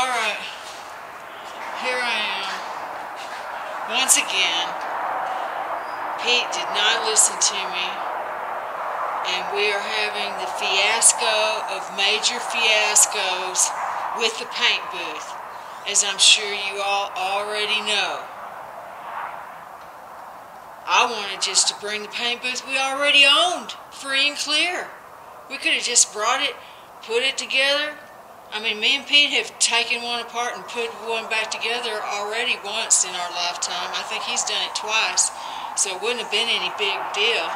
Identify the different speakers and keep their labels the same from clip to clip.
Speaker 1: Alright, here I am. Once again, Pete did not listen to me, and we are having the fiasco of major fiascos with the paint booth, as I'm sure you all already know. I wanted just to bring the paint booth we already owned, free and clear. We could have just brought it, put it together. I mean, me and Pete have taken one apart and put one back together already once in our lifetime. I think he's done it twice, so it wouldn't have been any big deal.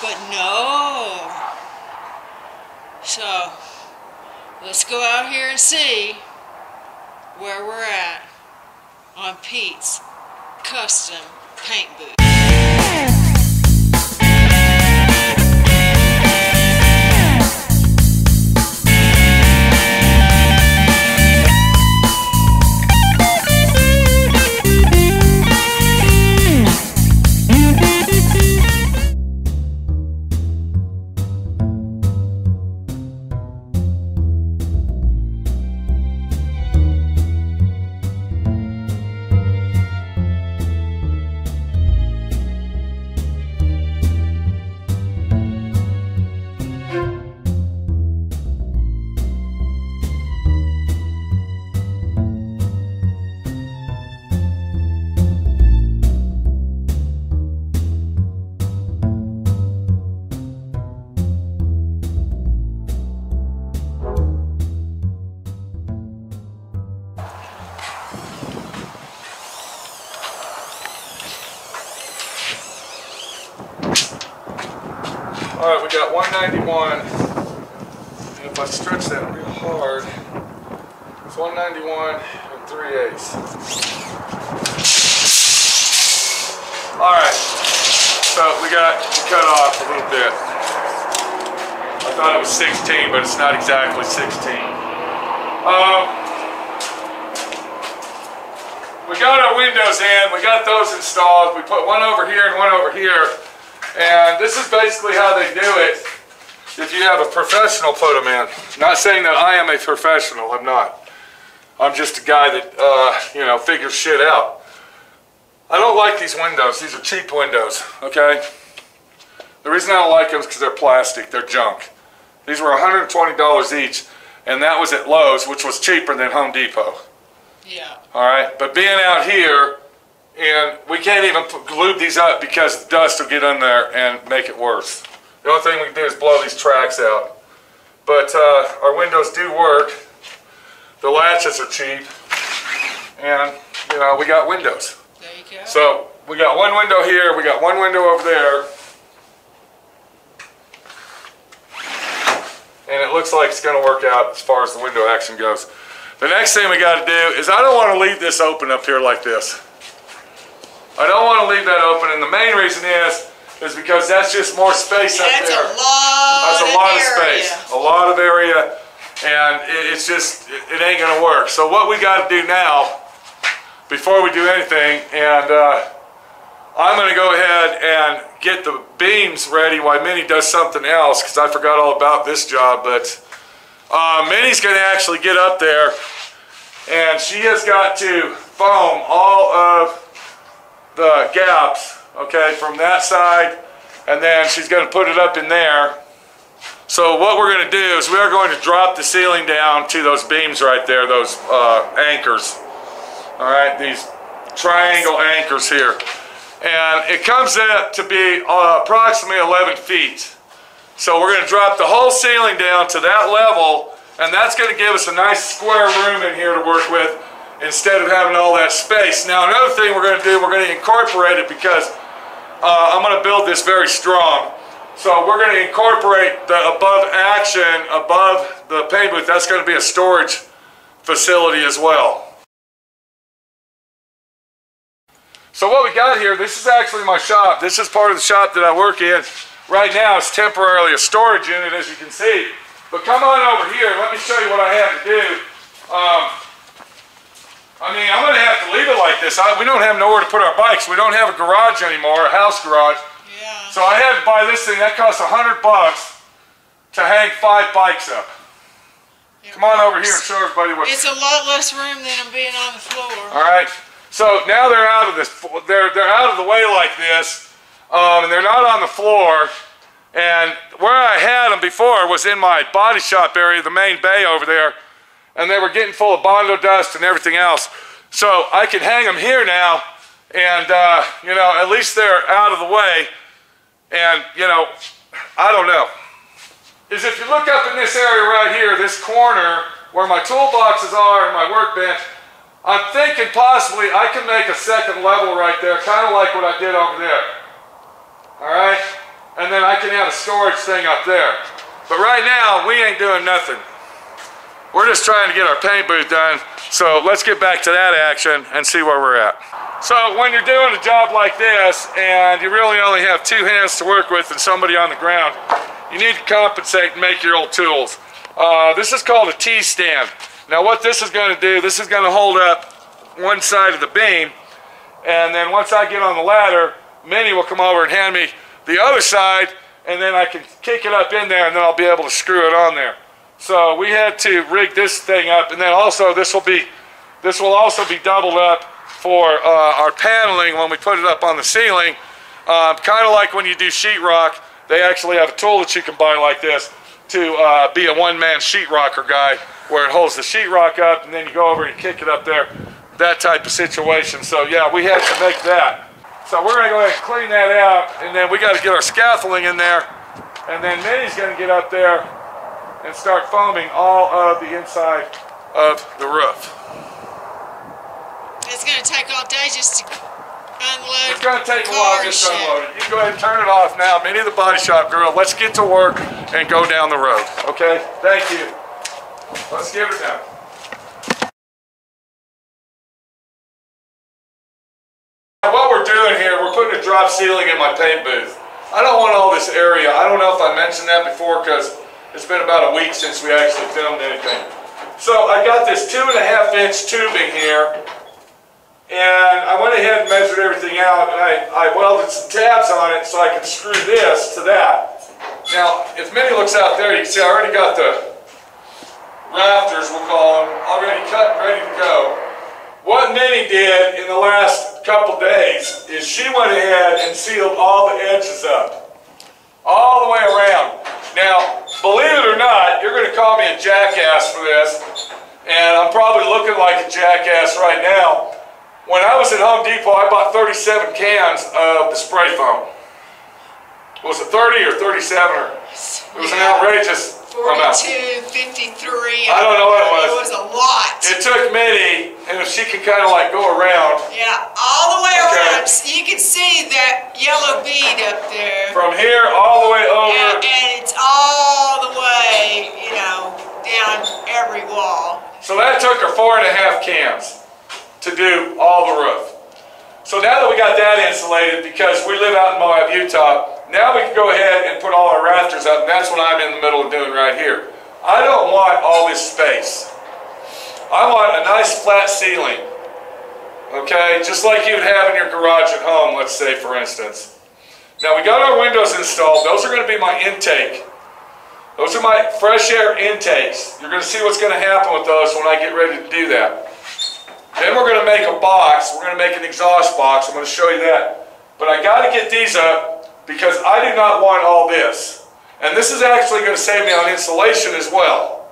Speaker 1: But no. So, let's go out here and see where we're at on Pete's custom paint booth.
Speaker 2: Alright, we got 191, and if I stretch that real hard, it's 191 and 3/8. Alright, so we got cut off a little bit. I thought it was 16, but it's not exactly 16. We got our windows in, we got those installed, we put one over here and one over here. And this is basically how they do it if you have a professional put them in. Not saying that I am a professional, I'm not. I'm just a guy that, you know, figures shit out. I don't like these windows. These are cheap windows, okay? The reason I don't like them is because they're plastic, they're junk. These were $120 each, and that was at Lowe's, which was cheaper than Home Depot.
Speaker 1: Yeah.
Speaker 2: Alright, but being out here, and we can't even glue these up because the dust will get in there and make it worse. The only thing we can do is blow these tracks out. But our windows do work. The latches are cheap. And, you know, we got windows.
Speaker 1: There you go.
Speaker 2: So, we got one window here, we got one window over there. And it looks like it's going to work out as far as the window action goes. The next thing we got to do is I don't want to leave this open up here like this. I don't want to leave that open, and the main reason is because that's just more space up there.
Speaker 1: That's a lot of
Speaker 2: space, a lot of area, and it's just, it ain't going to work. So what we got to do now, before we do anything, and I'm going to go ahead and get the beams ready while Minnie does something else, because I forgot all about this job, but Minnie's going to actually get up there, and she has got to foam all of the gaps, okay, from that side, and then she's going to put it up in there. So what we're going to do is we are going to drop the ceiling down to those beams right there, those anchors, all right, these triangle anchors here, and it comes out to be approximately 11 feet. So we're going to drop the whole ceiling down to that level, and that's going to give us a nice square room in here to work with, instead of having all that space. Now another thing we're going to do, we're going to incorporate it because I'm going to build this very strong. So we're going to incorporate the above action, above the paint booth. That's going to be a storage facility as well. So what we got here, this is actually my shop. This is part of the shop that I work in. Right now it's temporarily a storage unit, as you can see. But come on over here, let me show you what I have to do. I mean, I'm going to have to leave it like this. We don't have nowhere to put our bikes. We don't have a garage anymore, a house garage.
Speaker 1: Yeah.
Speaker 2: So I had to buy this thing. That costs $100 to hang 5 bikes up. Come on over here and show everybody what.
Speaker 1: It's a lot less room than I'm being on the floor.
Speaker 2: All right. So now they're out of this. They're out of the way like this, and they're not on the floor. And where I had them before was in my body shop area, the main bay over there, and they were getting full of Bondo dust and everything else. So I can hang them here now, and you know, at least they're out of the way. And you know, I don't know. Is if you look up in this area right here, this corner where my toolboxes are and my workbench, I'm thinking possibly I can make a second level right there, kind of like what I did over there. All right? And then I can have a storage thing up there. But right now, we ain't doing nothing. We're just trying to get our paint booth done. So let's get back to that action and see where we're at. So when you're doing a job like this and you really only have two hands to work with and somebody on the ground, you need to compensate and make your old tools. This is called a T-stand. Now what this is going to do, this is going to hold up one side of the beam, and then once I get on the ladder, Minnie will come over and hand me the other side, and then I can kick it up in there, and then I'll be able to screw it on there. So we had to rig this thing up, and then also this will also be doubled up for our paneling when we put it up on the ceiling. Kind of like when you do sheetrock, they actually have a tool that you can buy like this to be a one-man sheetrocker guy, where it holds the sheetrock up and then you go over and kick it up there, that type of situation. So yeah, we had to make that. So we're going to go ahead and clean that out, and then we got to get our scaffolding in there, and then Minnie's going to get up there and start foaming all of the inside of the roof.
Speaker 1: It's going to take all day just to unload.
Speaker 2: It's going to take a while to get unloaded. You can go ahead and turn it off now. Minnie, the body shop girl, let's get to work and go down the road. Okay? Thank you. Let's give it down. What we're doing here, we're putting a drop ceiling in my paint booth. I don't want all this area. I don't know if I mentioned that before because it's been about a week since we actually filmed anything. So I got this 2.5-inch tubing here, and I went ahead and measured everything out, and I welded some tabs on it so I could screw this to that. Now, if Minnie looks out there, you can see I already got the rafters, we'll call them, already cut and ready to go. What Minnie did in the last couple days is she went ahead and sealed all the edges up, all the way around. Now, believe it or not, you're going to call me a jackass for this, and I'm probably looking like a jackass right now. When I was at Home Depot, I bought 37 cans of the spray foam. Was it 30 or 37? Or it was an outrageous
Speaker 1: 42, 53.
Speaker 2: I don't know what it was.
Speaker 1: It was a lot.
Speaker 2: It took Minnie, and if she can kind of like go around.
Speaker 1: Yeah, all the way around. You can see that yellow bead up there.
Speaker 2: From here all the way over.
Speaker 1: And it's all the way, you know, down every wall.
Speaker 2: So that took her 4.5 cans to do all the roof. So now that we got that insulated, because we live out in Moab, Utah, now we can go ahead and put all our rafters up, and that's what I'm in the middle of doing right here. I don't want all this space. I want a nice flat ceiling, okay? Just like you would have in your garage at home, let's say, for instance. Now we got our windows installed. Those are going to be my intake. Those are my fresh air intakes. You're going to see what's going to happen with those when I get ready to do that. Then we're going to make a box. We're going to make an exhaust box. I'm going to show you that. But I got to get these up because I do not want all this. And this is actually going to save me on insulation as well.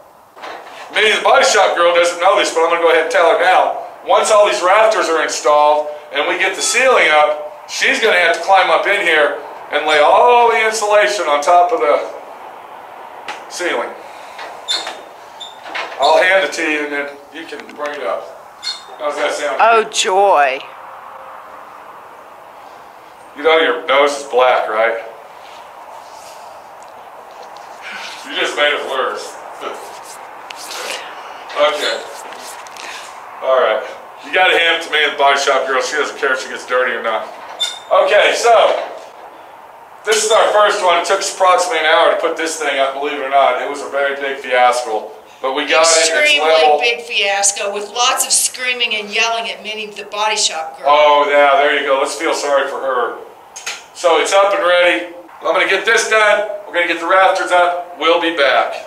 Speaker 2: Minnie, the body shop girl, doesn't know this, but I'm going to go ahead and tell her now. Once all these rafters are installed and we get the ceiling up, she's going to have to climb up in here and lay all the insulation on top of the ceiling. I'll hand it to you and then you can bring it up. How's that sound?
Speaker 1: Oh, joy.
Speaker 2: You know your nose is black, right? You just made it worse. Okay. Alright. You gotta hand it to me, the body shop girl. She doesn't care if she gets dirty or not. Okay, so this is our first one. It took us approximately an hour to put this thing up, believe it or not. It was a very big fiasco. But we got it. It's level.
Speaker 1: Extremely big fiasco with lots of screaming and yelling at Minnie, the body shop girl.
Speaker 2: Oh, yeah, there you go. Let's feel sorry for her. So it's up and ready. I'm going to get this done. We're going to get the rafters up. We'll be back.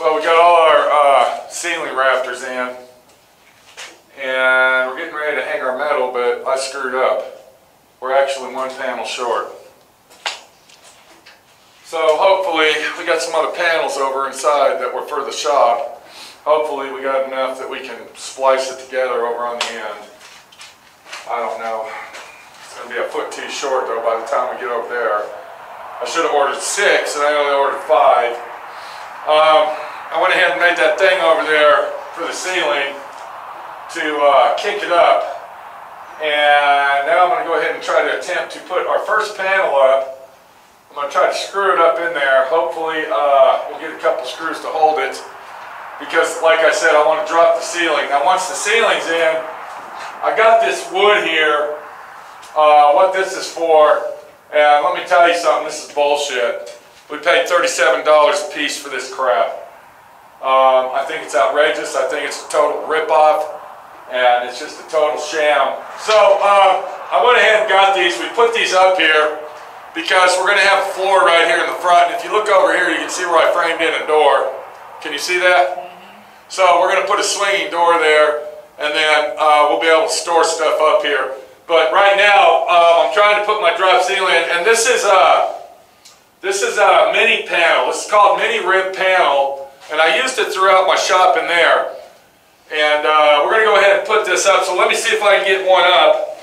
Speaker 2: Well, we got all our ceiling rafters in, and we're getting ready to hang our metal, but I screwed up. We're actually one panel short. So hopefully, we got some other panels over inside that were for the shop. Hopefully we got enough that we can splice it together over on the end. I don't know. It's going to be a foot too short though by the time we get over there. I should have ordered 6 and I only ordered 5. I went ahead and made that thing over there for the ceiling to kick it up. And now I'm going to go ahead and try to attempt to put our first panel up. I'm going to try to screw it up in there. Hopefully we'll get a couple screws to hold it. Because like I said, I want to drop the ceiling. Now once the ceiling's in, I got this wood here. What this is for, and let me tell you something, this is bullshit. We paid $37 a piece for this crap. I think it's outrageous. I think it's a total rip-off, and it's just a total sham. So I went ahead and got these. We put these up here because we're going to have a floor right here in the front. And if you look over here, you can see where I framed in a door. Can you see that? So we're going to put a swinging door there, and then we'll be able to store stuff up here. But right now, I'm trying to put my drop ceiling in, and this is a Minnie panel. This is called Minnie rib panel, and I used it throughout my shop in there. And we're going to go ahead and put this up. So let me see if I can get one up,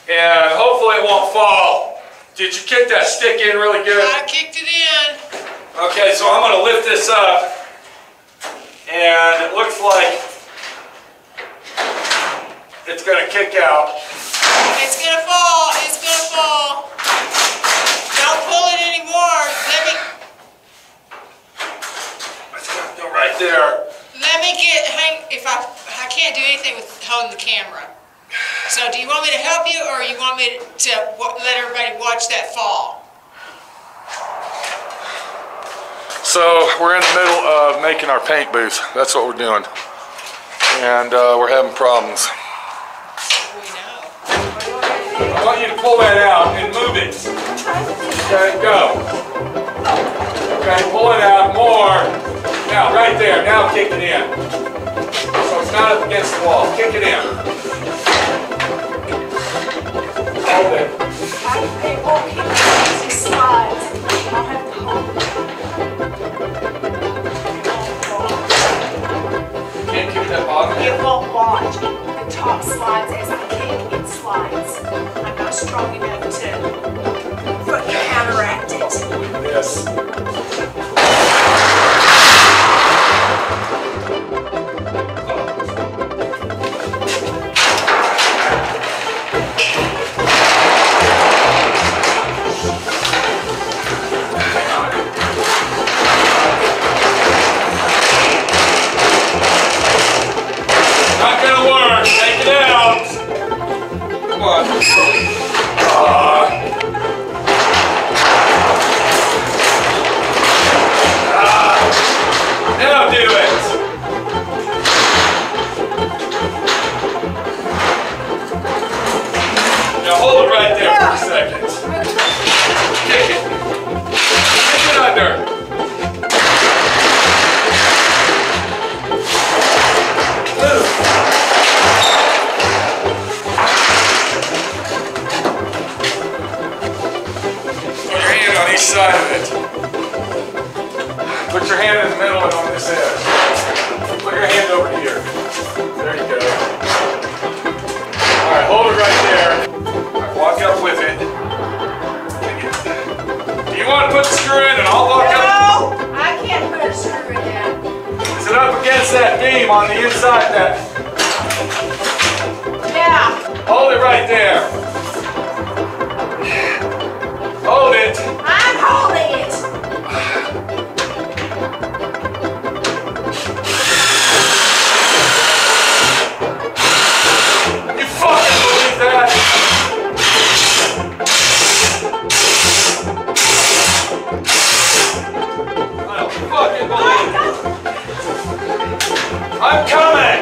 Speaker 2: and hopefully it won't fall. Did you kick that stick in really good?
Speaker 1: I kicked it in.
Speaker 2: Okay, so I'm going to lift this up, and it looks like it's going to kick out.
Speaker 1: It's going to fall. It's going to fall. Don't pull it anymore.
Speaker 2: It's going to go right there.
Speaker 1: Let me if I can't do anything with holding the camera. So do you want me to help you, or you want me to let everybody watch that fall?
Speaker 2: So we're in the middle of making our paint booth. That's what we're doing. And we're having problems. I want you to pull that out and move it. Okay, go. Okay, pull it out more. Now, right there. Now kick it in. So it's not up against the wall. Kick it in. Hold it.
Speaker 3: It won't keep the slides. I'll have to hold it.
Speaker 2: Can't keep that bottom.
Speaker 3: It won't launch. The top slides as I kick, it slides. I'm not strong enough to counteract it.
Speaker 2: Yes. Not gonna work. Take it out. Come on. Now do it. Now hold it right there for a second. Kick it. Kick it under. Put your hand on each side of it. Put your hand in the middle and on this edge. Put your hand over here. There you go. Alright, hold it right there. Walk up with it. Do you want to put the screw in and I'll walk up?
Speaker 3: No, I can't put a screw in that.
Speaker 2: Is it up against that beam on the inside that?
Speaker 3: Yeah.
Speaker 2: Hold it right there. Hold it.
Speaker 3: I'm holding it.
Speaker 2: You fucking believe that? I don't fucking believe it. I'm coming.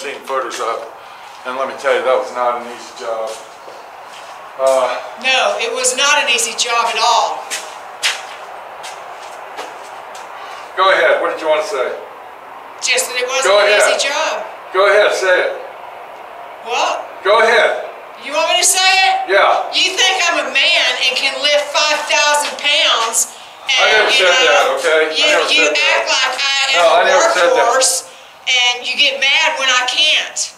Speaker 2: 17-footers up. And let me tell you, that was not an easy job.
Speaker 1: No, it was not an easy job at all.
Speaker 2: Go ahead, what did you want to say?
Speaker 1: Just that it wasn't an easy job.
Speaker 2: Go ahead, say it.
Speaker 1: What?
Speaker 2: Go ahead.
Speaker 1: You want me to say it?
Speaker 2: Yeah.
Speaker 1: You think I'm a man and can lift 5,000 pounds and,
Speaker 2: I never said that, okay?
Speaker 1: You act like I am a workhorse and you get mad when I can't.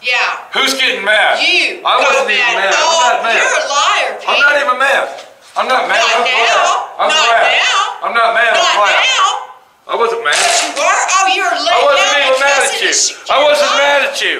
Speaker 1: Yeah.
Speaker 2: Who's getting mad?
Speaker 1: You.
Speaker 2: I wasn't even mad. I'm not mad.
Speaker 1: You're a liar, Pete.
Speaker 2: I'm not even mad. I'm not mad.
Speaker 1: Not now.
Speaker 2: I'm
Speaker 1: not
Speaker 2: glad.
Speaker 1: now.
Speaker 2: I'm not mad.
Speaker 1: Not
Speaker 2: I'm glad.
Speaker 1: now.
Speaker 2: I wasn't mad.
Speaker 1: You were? Oh, you're late.
Speaker 2: I wasn't even mad at you. I wasn't mad at you.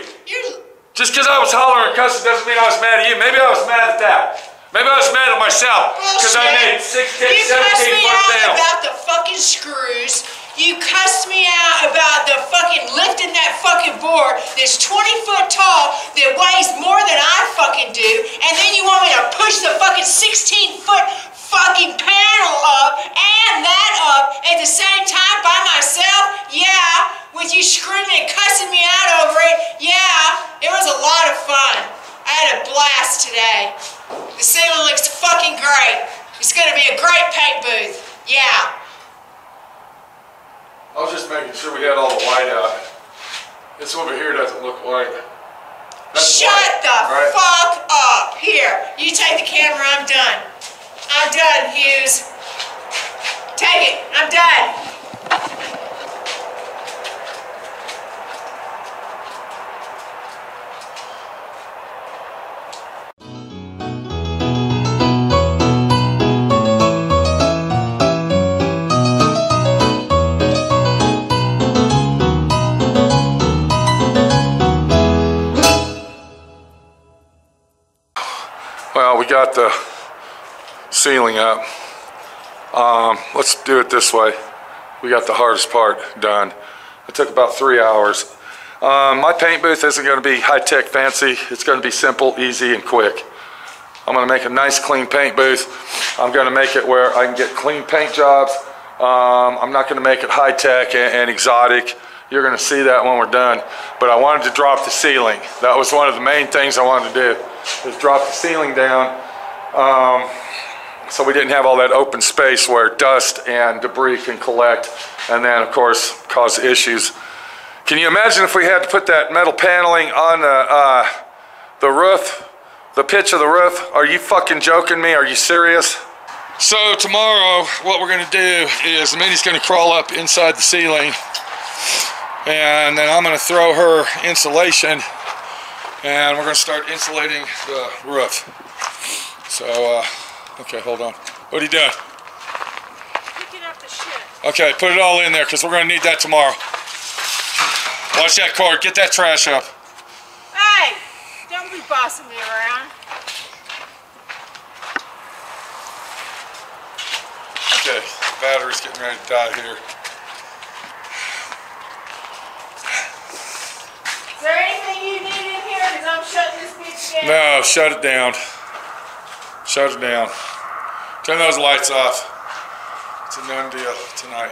Speaker 2: Just because I was hollering and cussing doesn't mean I was mad at you. Maybe I was mad at that. Maybe I was mad at myself because I made 16, 17 foot down.
Speaker 1: About the fucking screws. You cussed me out about the fucking lifting that fucking board that's 20 foot tall that weighs more than I fucking do, and then you want me to push the fucking 16 foot fucking panel up and that up at the same time by myself? Yeah, with you screaming and cussing me out over it. Yeah, it was a lot of fun. I had a blast today. The ceiling looks fucking great. It's gonna be a great paint booth. Yeah.
Speaker 2: I was just making sure we had all the white out. This over here doesn't look white. That's
Speaker 1: Shut
Speaker 2: white,
Speaker 1: the
Speaker 2: right?
Speaker 1: fuck up. Here, you take the camera, I'm done. I'm done, Hughes. Take it, I'm done.
Speaker 2: Well, we got the ceiling up. Let's do it this way. We got the hardest part done. It took about 3 hours. My paint booth isn't going to be high-tech fancy. It's going to be simple, easy, and quick. I'm going to make a nice clean paint booth. I'm going to make it where I can get clean paint jobs. I'm not going to make it high-tech and exotic. You're going to see that when we're done. But I wanted to drop the ceiling. That was one of the main things I wanted to do, is drop the ceiling down. So we didn't have all that open space where dust and debris can collect and then of course cause issues. Can you imagine if we had to put that metal paneling on the roof, the pitch of the roof? Are you fucking joking me? Are you serious? So tomorrow what we're gonna do is Minnie's gonna crawl up inside the ceiling and then I'm gonna throw her insulation and we're gonna start insulating the roof. So okay, hold on. What are you doing?
Speaker 1: Picking up the shit.
Speaker 2: Okay, put it all in there because we're going to need that tomorrow. Watch that cord. Get that trash up.
Speaker 1: Hey, don't be bossing me around.
Speaker 2: Okay, the battery's getting ready to die here.
Speaker 1: Is there anything you need in here? Because I'm shutting this bitch down.
Speaker 2: No, shut it down. Shut it down. Turn those lights off. It's a done deal tonight.